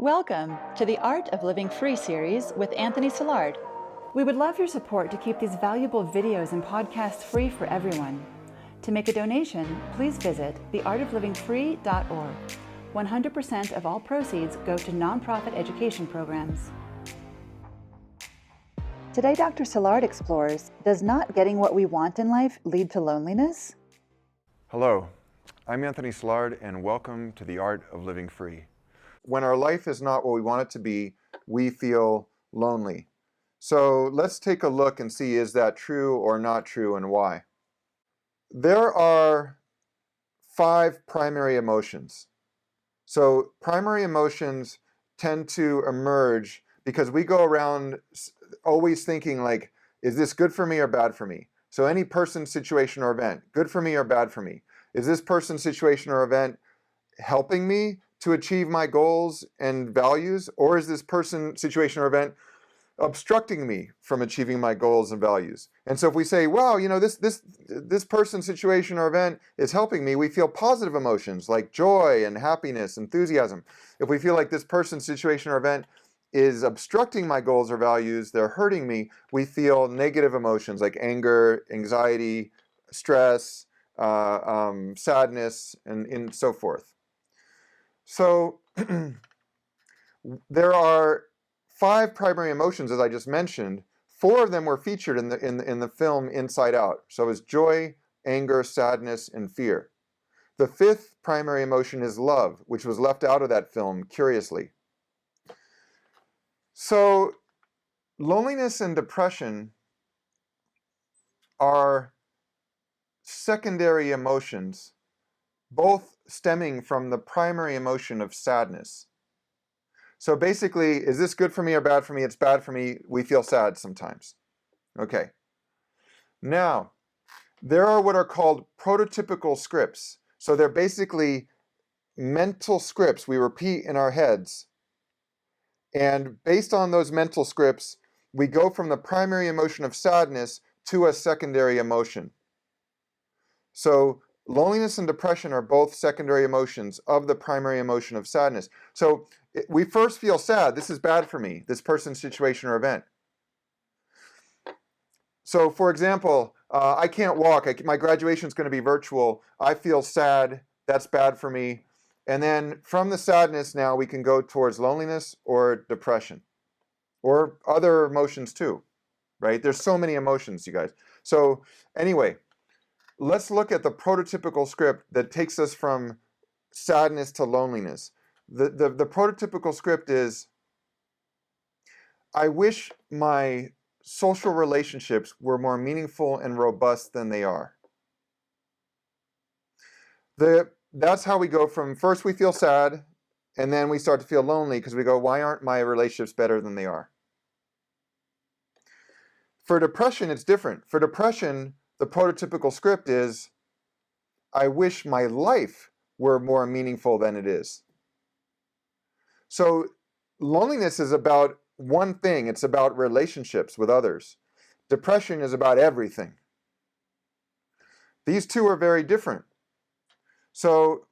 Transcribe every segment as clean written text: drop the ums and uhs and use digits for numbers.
Welcome to the Art of Living Free series with Anthony Silard. We would love your support to keep these valuable videos and podcasts free for everyone. To make a donation, please visit theartoflivingfree.org. 100% of all proceeds go to nonprofit education programs. Today, Dr. Silard explores, does not getting what we want in life lead to loneliness? Hello, I'm Anthony Silard, and welcome to the Art of Living Free. When our life is not what we want it to be, we feel lonely. So let's take a look and see, is that true or not true, and why? There are 5 primary emotions. So primary emotions tend to emerge because we go around always thinking like, is this good for me or bad for me? So any person, situation, or event, good for me or bad for me? Is this person, situation, or event helping me to achieve my goals and values? Or is this person, situation, or event obstructing me from achieving my goals and values? And so if we say, wow, you know, this person, situation, or event is helping me, we feel positive emotions like joy and happiness, enthusiasm. If we feel like this person, situation, or event is obstructing my goals or values, they're hurting me, we feel negative emotions like anger, anxiety, stress, sadness, and so forth. So there are 5 primary emotions, as I just mentioned. 4 of them were featured in the film Inside Out. So it's joy, anger, sadness, and fear. The 5th primary emotion is love, which was left out of that film, curiously. So loneliness and depression are secondary emotions, both stemming from the primary emotion of sadness. So basically, is this good for me or bad for me? It's bad for me. We feel sad sometimes. Okay. Now, there are what are called prototypical scripts. So they're basically mental scripts we repeat in our heads. And based on those mental scripts, we go from the primary emotion of sadness to a secondary emotion. So loneliness and depression are both secondary emotions of the primary emotion of sadness. So we first feel sad. This is bad for me, this person, situation, or event. So for example, I can't walk. My graduation is going to be virtual. I feel sad. That's bad for me. And then from the sadness now we can go towards loneliness or depression or other emotions too, right? There's so many emotions, you guys. So anyway, let's look at the prototypical script that takes us from sadness to loneliness. The prototypical script is, I wish my social relationships were more meaningful and robust than they are. That's how we go from first we feel sad, and then we start to feel lonely because we go, why aren't my relationships better than they are? For depression, it's different. For depression, the prototypical script is, I wish my life were more meaningful than it is. So loneliness is about one thing. It's about relationships with others. Depression is about everything. These two are very different. So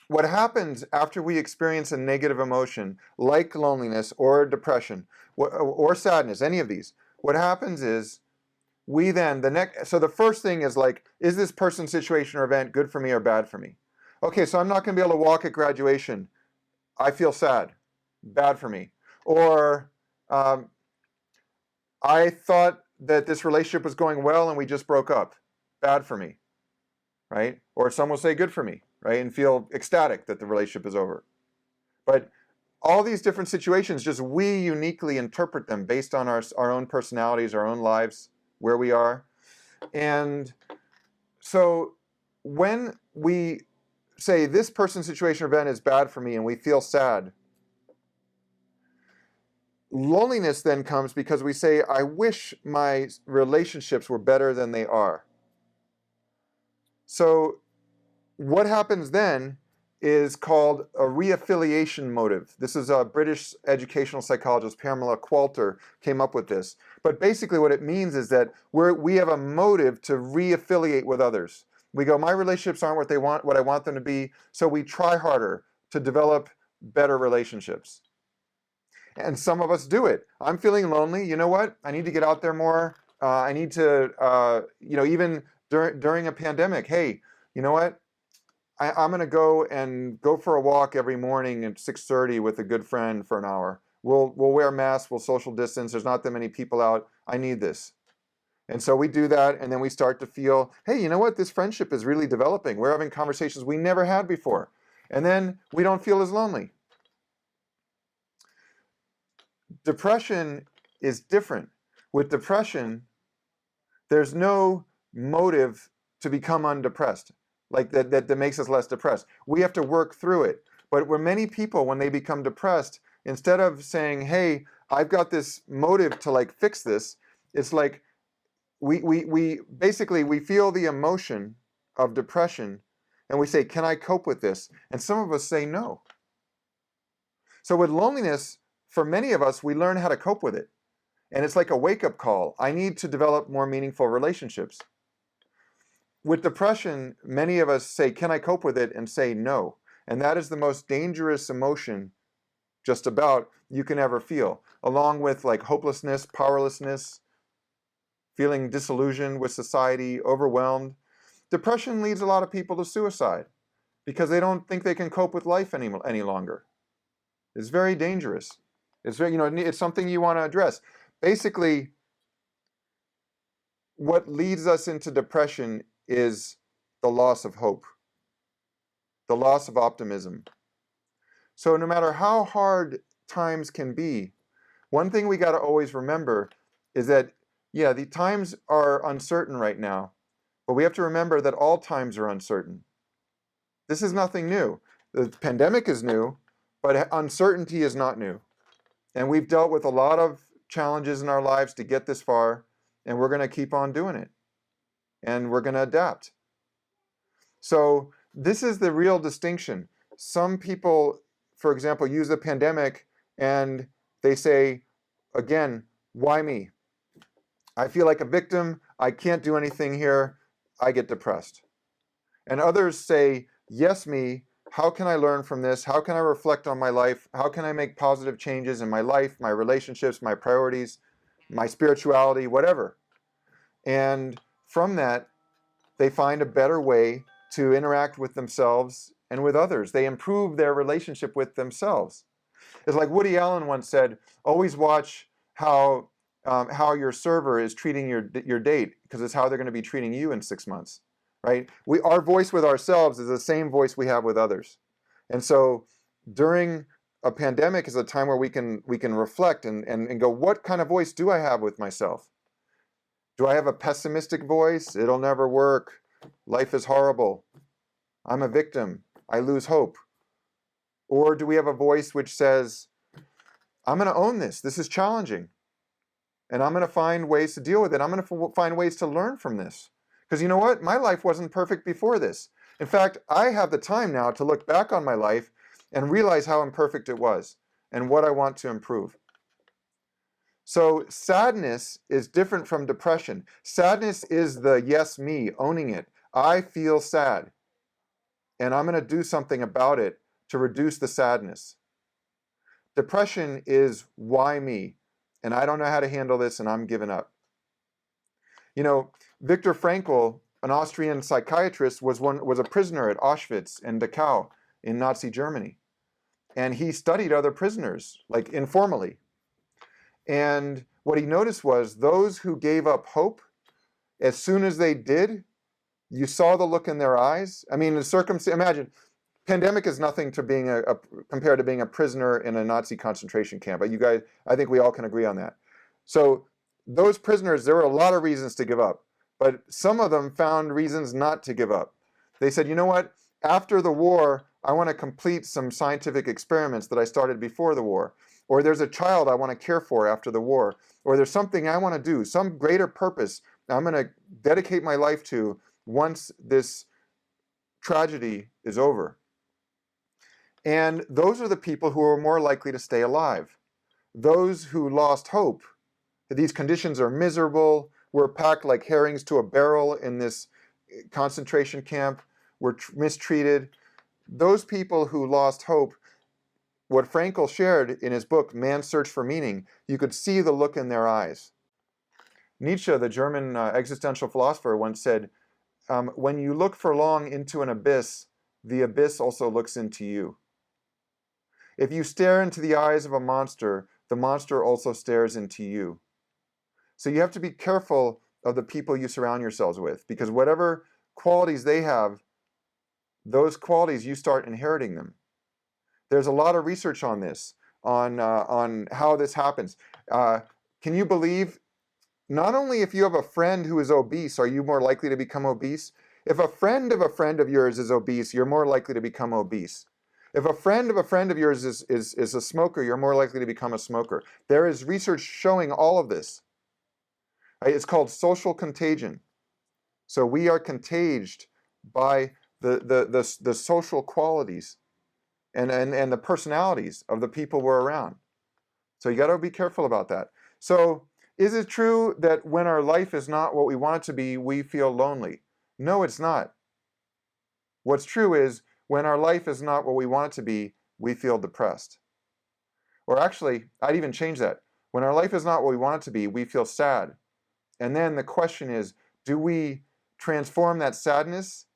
what happens after we experience a negative emotion, like loneliness or depression or sadness, any of these, what happens is we then, so the first thing is like, is this person, situation, or event good for me or bad for me? Okay, so I'm not going to be able to walk at graduation. I feel sad. Bad for me. Or I thought that this relationship was going well and we just broke up. Bad for me. Right? Or some will say good for me, right? And feel ecstatic that the relationship is over. But all these different situations, just we uniquely interpret them based on our own personalities, our own lives, where we are. And so when we say this person, situation, or event is bad for me and we feel sad, loneliness then comes because we say, I wish my relationships were better than they are. So what happens then is called a reaffiliation motive. This is a British educational psychologist, Pamela Qualter, came up with this. But basically what it means is that we have a motive to reaffiliate with others. We go, my relationships aren't what I want them to be, so we try harder to develop better relationships. And some of us do it. I'm feeling lonely. You know what? I need to get out there more. I need to, even during a pandemic, hey, you know what? I'm going to go for a walk every morning at 6:30 with a good friend for an hour. We'll wear masks. We'll social distance. There's not that many people out. I need this. And so we do that, and then we start to feel, hey, you know what? This friendship is really developing. We're having conversations we never had before. And then we don't feel as lonely. Depression is different. With depression, there's no motive to become undepressed, like that makes us less depressed. We have to work through it. But where many people, when they become depressed, instead of saying, hey, I've got this motive to like fix this, it's like we basically feel the emotion of depression and we say, can I cope with this? And some of us say no. So with loneliness, for many of us, we learn how to cope with it. And it's like a wake-up call. I need to develop more meaningful relationships. With depression, many of us say, can I cope with it? And say no. And that is the most dangerous emotion just about you can ever feel, along with like hopelessness, powerlessness, feeling disillusioned with society, overwhelmed. Depression leads a lot of people to suicide because they don't think they can cope with life any longer. It's very dangerous. It's very, it's something you want to address. Basically, what leads us into depression is the loss of hope, the loss of optimism. So no matter how hard times can be, one thing we got to always remember is that, yeah, the times are uncertain right now, but we have to remember that all times are uncertain. This is nothing new. The pandemic is new, but uncertainty is not new. And we've dealt with a lot of challenges in our lives to get this far, and we're going to keep on doing it. And we're going to adapt. So this is the real distinction. Some people, for example, use the pandemic and they say, again, why me? I feel like a victim. I can't do anything here. I get depressed. And others say, yes, me. How can I learn from this? How can I reflect on my life? How can I make positive changes in my life, my relationships, my priorities, my spirituality, whatever? And from that, they find a better way to interact with themselves and with others. They improve their relationship with themselves. It's like Woody Allen once said, always watch how your server is treating your date, because it's how they're going to be treating you in 6 months, right? Our voice with ourselves is the same voice we have with others. And so during a pandemic is a time where we can reflect and go, what kind of voice do I have with myself? Do I have a pessimistic voice? It'll never work. Life is horrible. I'm a victim. I lose hope. Or do we have a voice which says, I'm going to own this. This is challenging. And I'm going to find ways to deal with it. I'm going to find ways to learn from this. Because you know what? My life wasn't perfect before this. In fact, I have the time now to look back on my life and realize how imperfect it was and what I want to improve. So sadness is different from depression. Sadness is the yes, me, owning it. I feel sad. And I'm going to do something about it to reduce the sadness. Depression is why me? And I don't know how to handle this and I'm giving up. Viktor Frankl, an Austrian psychiatrist, was a prisoner at Auschwitz and Dachau in Nazi Germany. And he studied other prisoners, like informally. And what he noticed was those who gave up hope, as soon as they did, you saw the look in their eyes. I mean, imagine, pandemic is nothing to being compared to being a prisoner in a Nazi concentration camp. But you guys, I think we all can agree on that. So those prisoners, there were a lot of reasons to give up, but some of them found reasons not to give up. They said, you know what? After the war, I want to complete some scientific experiments that I started before the war. Or there's a child I want to care for after the war. Or there's something I want to do, some greater purpose I'm going to dedicate my life to once this tragedy is over. And those are the people who are more likely to stay alive. Those who lost hope, these conditions are miserable, we're packed like herrings to a barrel in this concentration camp, we're mistreated. Those people who lost hope what Frankl shared in his book, Man's Search for Meaning, you could see the look in their eyes. Nietzsche, the German existential philosopher, once said, when you look for long into an abyss, the abyss also looks into you. If you stare into the eyes of a monster, the monster also stares into you. So you have to be careful of the people you surround yourselves with, because whatever qualities they have, those qualities, you start inheriting them. There's a lot of research on this, on how this happens. Can you believe, not only if you have a friend who is obese, are you more likely to become obese? If a friend of yours is obese, you're more likely to become obese. If a friend of yours is a smoker, you're more likely to become a smoker. There is research showing all of this. It's called social contagion. So we are contaged by the social qualities and the personalities of the people we're around. So you got to be careful about that. So is it true that when our life is not what we want it to be, we feel lonely? No, it's not. What's true is when our life is not what we want it to be, we feel depressed. Or actually, I'd even change that. When our life is not what we want it to be, we feel sad. And then the question is, do we transform that sadness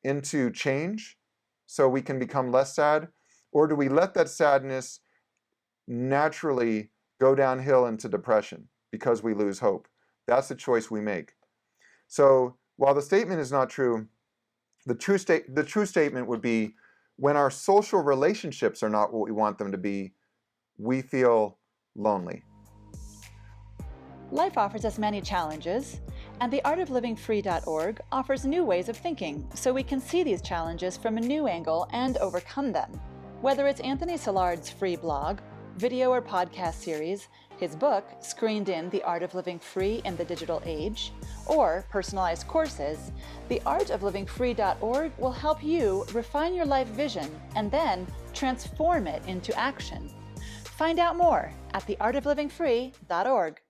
into change so we can become less sad? Or do we let that sadness naturally go downhill into depression because we lose hope? That's the choice we make. So while the statement is not true, the true statement would be, when our social relationships are not what we want them to be, we feel lonely. Life offers us many challenges, and the artoflivingfree.org offers new ways of thinking so we can see these challenges from a new angle and overcome them. Whether it's Anthony Silard's free blog, video or podcast series, his book, Screened in: The Art of Living Free in the Digital Age, or personalized courses, the artoflivingfree.org will help you refine your life vision and then transform it into action. Find out more at theartoflivingfree.org.